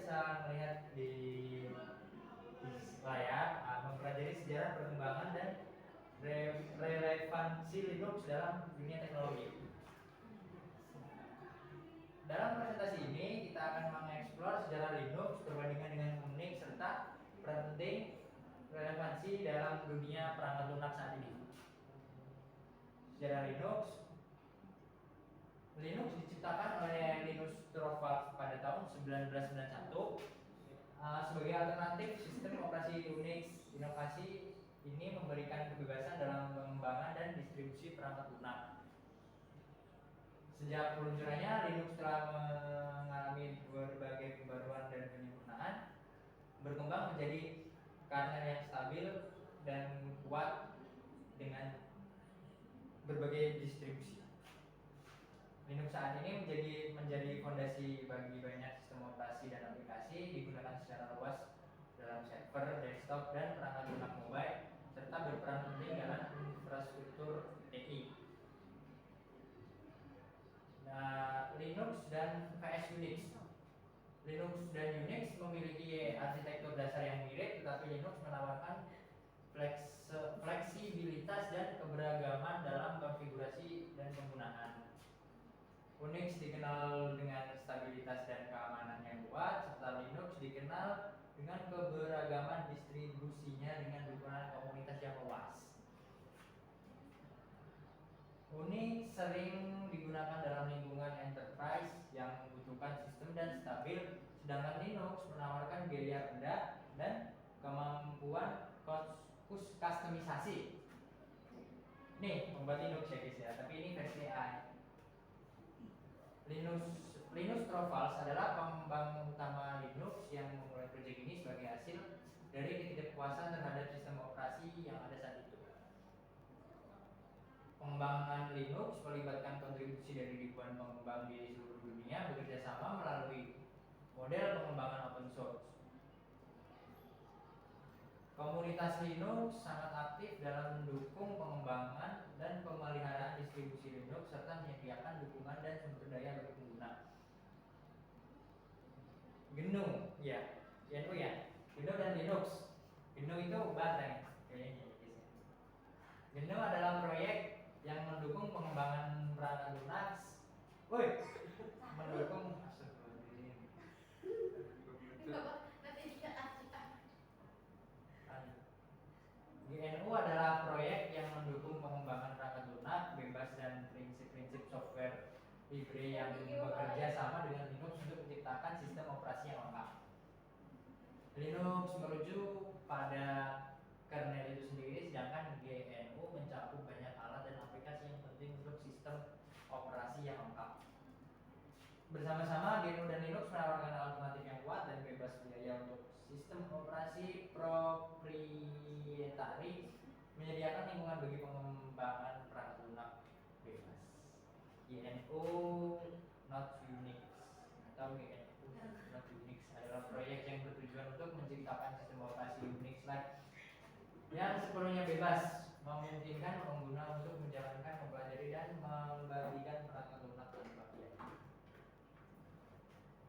bisa melihat di layar, mempelajari sejarah perkembangan dan relevansi Linux dalam dunia teknologi. Dalam presentasi ini kita akan mengeksplor sejarah Linux, perbandingan dengan Unix, serta peran penting relevansi dalam dunia perangkat lunak saat ini. Sejarah Linux. Linux diciptakan oleh Linus Torvalds pada tahun 1991 sebagai alternatif sistem operasi Unix. Inovasi ini memberikan kebebasan dalam pengembangan dan distribusi perangkat lunak. Sejak peluncurannya, Linux telah mengalami berbagai pembaruan dan penyempurnaan, berkembang menjadi kernel yang stabil dan kuat dengan berbagai distribusi. Linux saat ini menjadi fondasi bagi banyak sistem operasi dan aplikasi, digunakan secara luas dalam server, desktop, dan perangkat lunak mobile, serta berperan penting dalam infrastruktur TI. Nah, Linux dan VS Unix. Linux dan Unix memiliki arsitektur dasar yang mirip, tetapi Linux menawarkan fleksibilitas dan keberagaman dalam konfigurasi dan penggunaan. Unix dikenal dengan stabilitas dan keamanan yang kuat, serta Linux dikenal dengan keberagaman distribusinya dengan dukungan komunitas yang luas. Unix sering digunakan dalam lingkungan enterprise yang membutuhkan sistem dan stabil, sedangkan Linux menawarkan biaya rendah dan kemampuan kustomisasi. Nih, pembuat Linux ya guys ya, tapi ini versi A. Linus Torvalds adalah pengembang utama Linux yang memulai proyek ini sebagai hasil dari ketidakpuasan terhadap sistem operasi yang ada saat itu. Pengembangan Linux melibatkan kontribusi dari ribuan pengembang di seluruh dunia bekerja sama melalui model pengembangan open source. Komunitas Linux sangat aktif dalam mendukung pengembangan dan pemeliharaan distribusi Linux serta menyediakan dukungan dan sumber daya bagi pengguna. GNU, ya, GNU ya, GNU dan Linux. GNU itu baterai, kayaknya. GNU adalah proyek yang mendukung pengembangan perangkat lunak, mendukung GNU adalah proyek yang mendukung pengembangan perangkat lunak bebas dan prinsip-prinsip software libre yang bekerja sama dengan Linux untuk menciptakan sistem operasi yang lengkap. Linux merujuk pada kernel itu sendiri, sedangkan GNU mencakup banyak alat dan aplikasi yang penting untuk sistem operasi yang lengkap. Bersama-sama, GNU dan Linux menawarkan alternatif yang kuat dan bebas biaya untuk sistem operasi proprietari, menyediakan lingkungan bagi pengembangan perangkat lunak bebas. GNU Not Unix atau GNU Not Unix adalah proyek yang bertujuan untuk menciptakan sistem operasi Unix-like yang sepenuhnya bebas, memungkinkan pengguna untuk menjalankan, mempelajari, dan membagikan perangkat lunak tanpa biaya.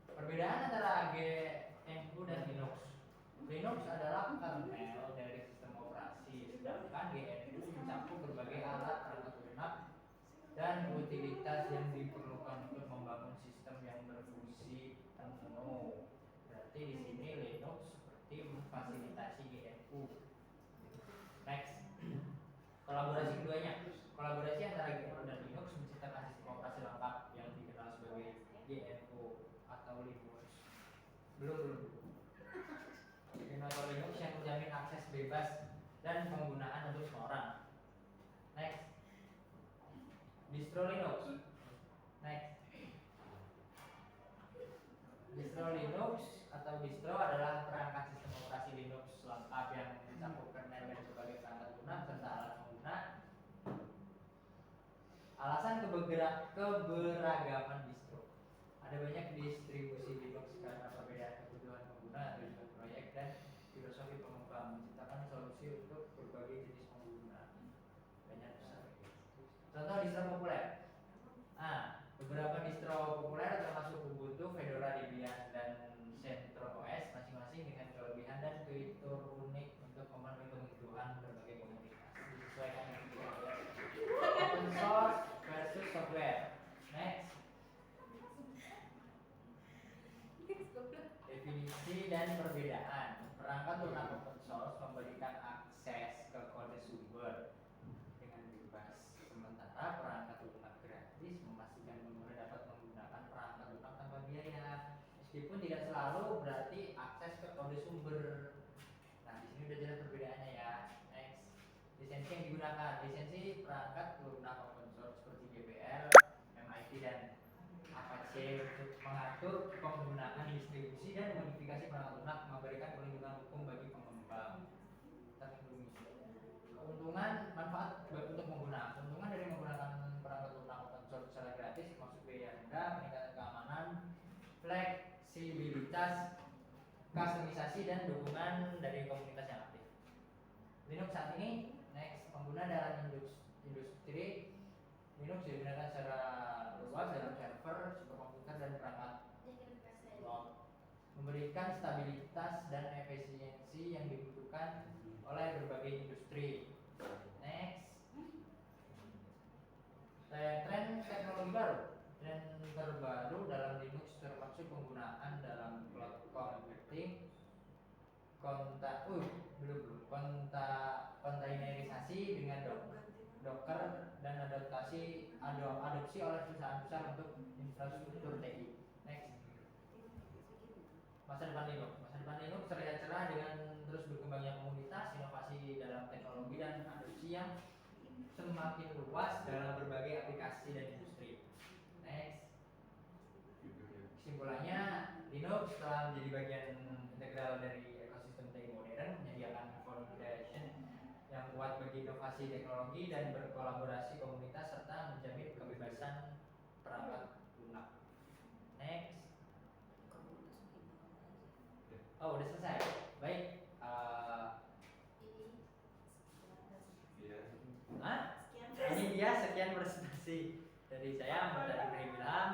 Perbedaan antara GNU dan Linux. Linux adalah kernel dari sistem operasi, sedangkan GNU mencakup berbagai alat perangkat lunak dan utilitas yang diperlukan untuk membangun sistem yang berfungsi penuh. Berarti di sini Linux seperti memfasilitasi GNU. Next, kolaborasi keduanya. Kolaborasi antara GNU dan Linux menciptakan sistem operasi lengkap yang dikenal sebagai GNU atau Linux. Belum. GNU atau Linux yang menjamin akses bebas dan penggunaan untuk semua orang. Next, distro Linux. Next, distro Linux atau distro adalah perangkat sistem operasi Linux lengkap yang mencakup kernel dan berbagai perangkat lunak serta alat pengguna. Alasan keberagaman distro. Ada banyak distribusi Linux karena perbedaan kebutuhan pengguna, tujuan proyek, dan filosofi pengembang menciptakan solusi untuk berbagai jenis pengguna. Banyak besar. Contoh distro populer. Beberapa distro populer termasuk Ubuntu, Fedora, Debian, dan Definisi dan perbedaan. Perangkat lunak open source memberikan akses ke kode sumber dengan bebas. Sementara perangkat lunak gratis memastikan pengguna dapat menggunakan perangkat lunak tanpa biaya. Meskipun tidak selalu berarti akses ke kode sumber. Nah, di sini udah jelas perbedaannya ya. Next. Lisensi yang digunakan. Lisensi perangkat lunak open source seperti GPL, MIT dan Apache untuk mengatur penggunaan distribusi dan modifikasi perangkat lunak, memberikan perlindungan hukum bagi pengembang. Keuntungan manfaat untuk pengguna. Keuntungan dari menggunakan perangkat lunak open source secara gratis maksud biaya rendah, meningkatkan keamanan, fleksibilitas, customisasi dan dukungan dari komunitas yang aktif. Linux saat ini, next, pengguna dalam industri Linux digunakan secara luas dalam server, superkomputer dan perangkat cloud, memberikan stabilitas dan efisiensi yang dibutuhkan oleh berbagai industri. Next, tren teknologi baru. Tren terbaru dalam Linux termasuk penggunaan dalam cloud computing, kontainerisasi dengan Docker dan adopsi oleh perusahaan besar untuk infrastruktur TI. Next, masa depan Linux. Masa depan Linux terlihat cerah dengan terus berkembangnya komunitas, inovasi dalam teknologi dan adopsi yang semakin luas dalam berbagai aplikasi dan industri. Next, kesimpulannya Linux telah menjadi bagian integral dari ekosistem TI modern, menyediakan foundation yang kuat bagi inovasi teknologi dan berkolaborasi komunitas serta menjamin kebebasan perangkat lunak. Next. Oh, udah selesai. Baik. Ini dia sekian presentasi dari saya, Muhammad Ibrahim Ilham.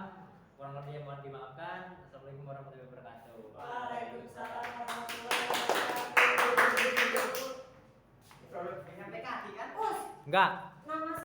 Kurang lebihnya mohon dimaafkan. Assalamualaikum warahmatullahi wabarakatuh. Waalaikumsalam warahmatullahi wabarakatuh. Sampai kaki kan? Us. Enggak.